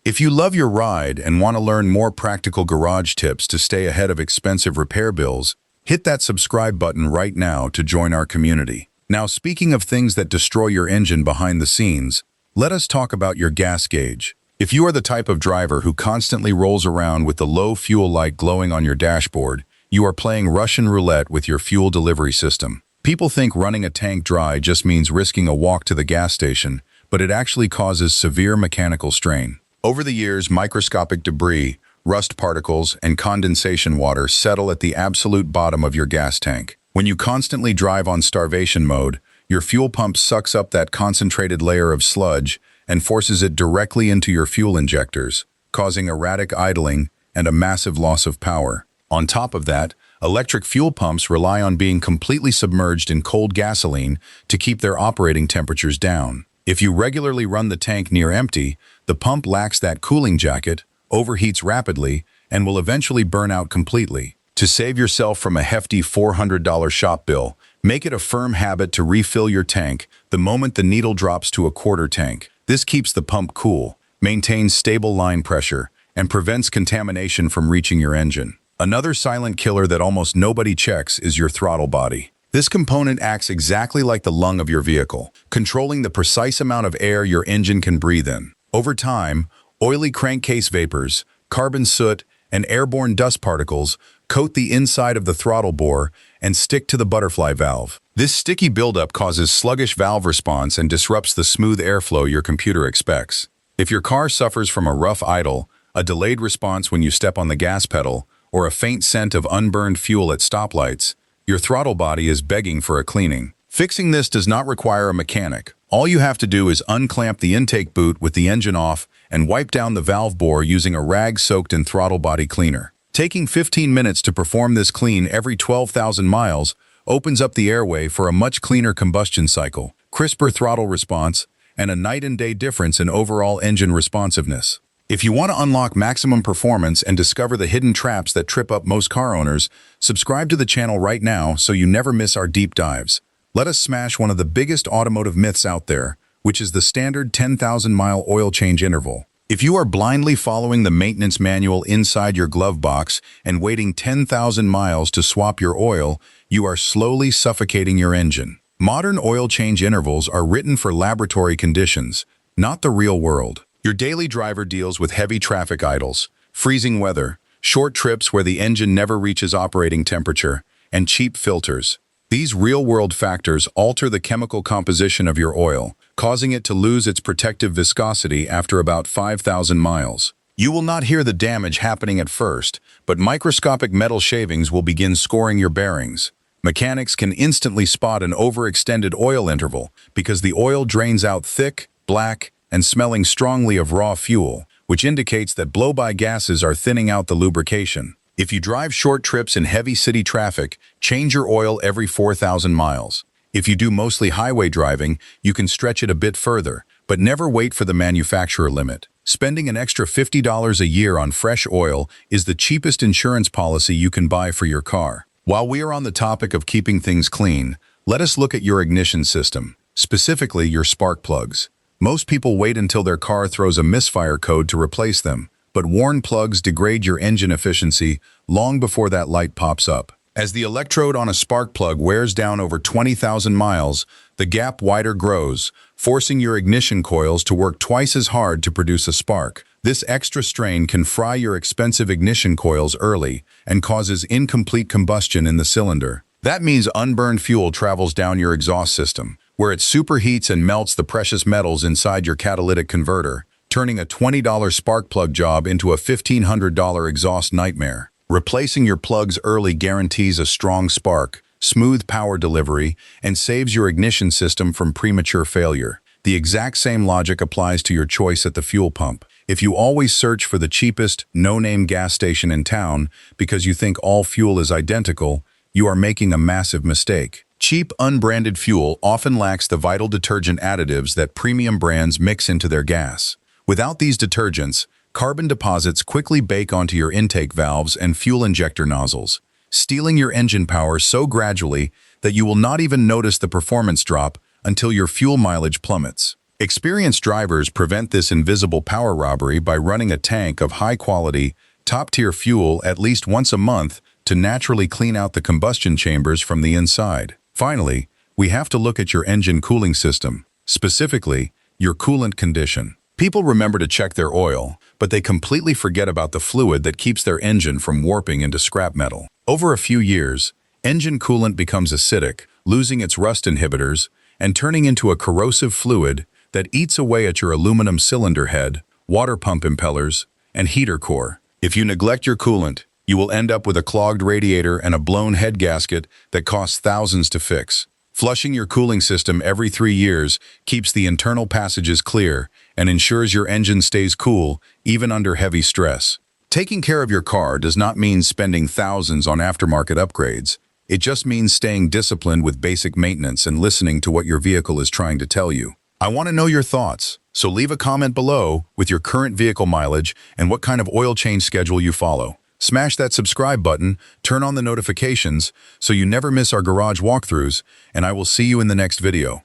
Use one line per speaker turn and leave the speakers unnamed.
If you love your ride and want to learn more practical garage tips to stay ahead of expensive repair bills, hit that subscribe button right now to join our community. Now, speaking of things that destroy your engine behind the scenes, let us talk about your gas gauge. If you are the type of driver who constantly rolls around with the low fuel light glowing on your dashboard, you are playing Russian roulette with your fuel delivery system. People think running a tank dry just means risking a walk to the gas station, but it actually causes severe mechanical strain. Over the years, microscopic debris, rust particles, and condensation water settle at the absolute bottom of your gas tank. When you constantly drive on starvation mode, your fuel pump sucks up that concentrated layer of sludge and forces it directly into your fuel injectors, causing erratic idling and a massive loss of power. On top of that, electric fuel pumps rely on being completely submerged in cold gasoline to keep their operating temperatures down. If you regularly run the tank near empty, the pump lacks that cooling jacket, overheats rapidly, and will eventually burn out completely. To save yourself from a hefty $400 shop bill, make it a firm habit to refill your tank the moment the needle drops to a quarter tank. This keeps the pump cool, maintains stable line pressure, and prevents contamination from reaching your engine. Another silent killer that almost nobody checks is your throttle body. This component acts exactly like the lung of your vehicle, controlling the precise amount of air your engine can breathe in. Over time, oily crankcase vapors, carbon soot, and airborne dust particles coat the inside of the throttle bore and stick to the butterfly valve. This sticky buildup causes sluggish valve response and disrupts the smooth airflow your computer expects. If your car suffers from a rough idle, a delayed response when you step on the gas pedal, or a faint scent of unburned fuel at stoplights, your throttle body is begging for a cleaning. Fixing this does not require a mechanic. All you have to do is unclamp the intake boot with the engine off and wipe down the valve bore using a rag soaked in throttle body cleaner. Taking 15 minutes to perform this clean every 12,000 miles opens up the airway for a much cleaner combustion cycle, crisper throttle response, and a night and day difference in overall engine responsiveness. If you want to unlock maximum performance and discover the hidden traps that trip up most car owners, subscribe to the channel right now so you never miss our deep dives. Let us smash one of the biggest automotive myths out there, which is the standard 10,000-mile oil change interval. If you are blindly following the maintenance manual inside your glove box and waiting 10,000 miles to swap your oil, you are slowly suffocating your engine. Modern oil change intervals are written for laboratory conditions, not the real world. Your daily driver deals with heavy traffic idles, freezing weather, short trips where the engine never reaches operating temperature, and cheap filters. These real-world factors alter the chemical composition of your oil, causing it to lose its protective viscosity after about 5,000 miles. You will not hear the damage happening at first, but microscopic metal shavings will begin scoring your bearings. Mechanics can instantly spot an overextended oil interval because the oil drains out thick, black, and smelling strongly of raw fuel, which indicates that blow-by gases are thinning out the lubrication. If you drive short trips in heavy city traffic, change your oil every 4,000 miles. If you do mostly highway driving, you can stretch it a bit further, but never wait for the manufacturer limit. Spending an extra $50 a year on fresh oil is the cheapest insurance policy you can buy for your car. While we are on the topic of keeping things clean, let us look at your ignition system, specifically your spark plugs. Most people wait until their car throws a misfire code to replace them, but worn plugs degrade your engine efficiency long before that light pops up. As the electrode on a spark plug wears down over 20,000 miles, the gap wider grows, forcing your ignition coils to work twice as hard to produce a spark. This extra strain can fry your expensive ignition coils early and causes incomplete combustion in the cylinder. That means unburned fuel travels down your exhaust system, where it superheats and melts the precious metals inside your catalytic converter, turning a $20 spark plug job into a $1,500 exhaust nightmare. Replacing your plugs early guarantees a strong spark, smooth power delivery, and saves your ignition system from premature failure. The exact same logic applies to your choice at the fuel pump. If you always search for the cheapest, no-name gas station in town because you think all fuel is identical, you are making a massive mistake. Cheap, unbranded fuel often lacks the vital detergent additives that premium brands mix into their gas. Without these detergents, carbon deposits quickly bake onto your intake valves and fuel injector nozzles, stealing your engine power so gradually that you will not even notice the performance drop until your fuel mileage plummets. Experienced drivers prevent this invisible power robbery by running a tank of high-quality, top-tier fuel at least once a month to naturally clean out the combustion chambers from the inside. Finally, we have to look at your engine cooling system, specifically, your coolant condition. People remember to check their oil, but they completely forget about the fluid that keeps their engine from warping into scrap metal. Over a few years, engine coolant becomes acidic, losing its rust inhibitors, and turning into a corrosive fluid that eats away at your aluminum cylinder head, water pump impellers, and heater core. If you neglect your coolant, you will end up with a clogged radiator and a blown head gasket that costs thousands to fix. Flushing your cooling system every 3 years keeps the internal passages clear and ensures your engine stays cool even under heavy stress. Taking care of your car does not mean spending thousands on aftermarket upgrades. It just means staying disciplined with basic maintenance and listening to what your vehicle is trying to tell you. I want to know your thoughts, so leave a comment below with your current vehicle mileage and what kind of oil change schedule you follow. Smash that subscribe button, turn on the notifications so you never miss our garage walkthroughs, and I will see you in the next video.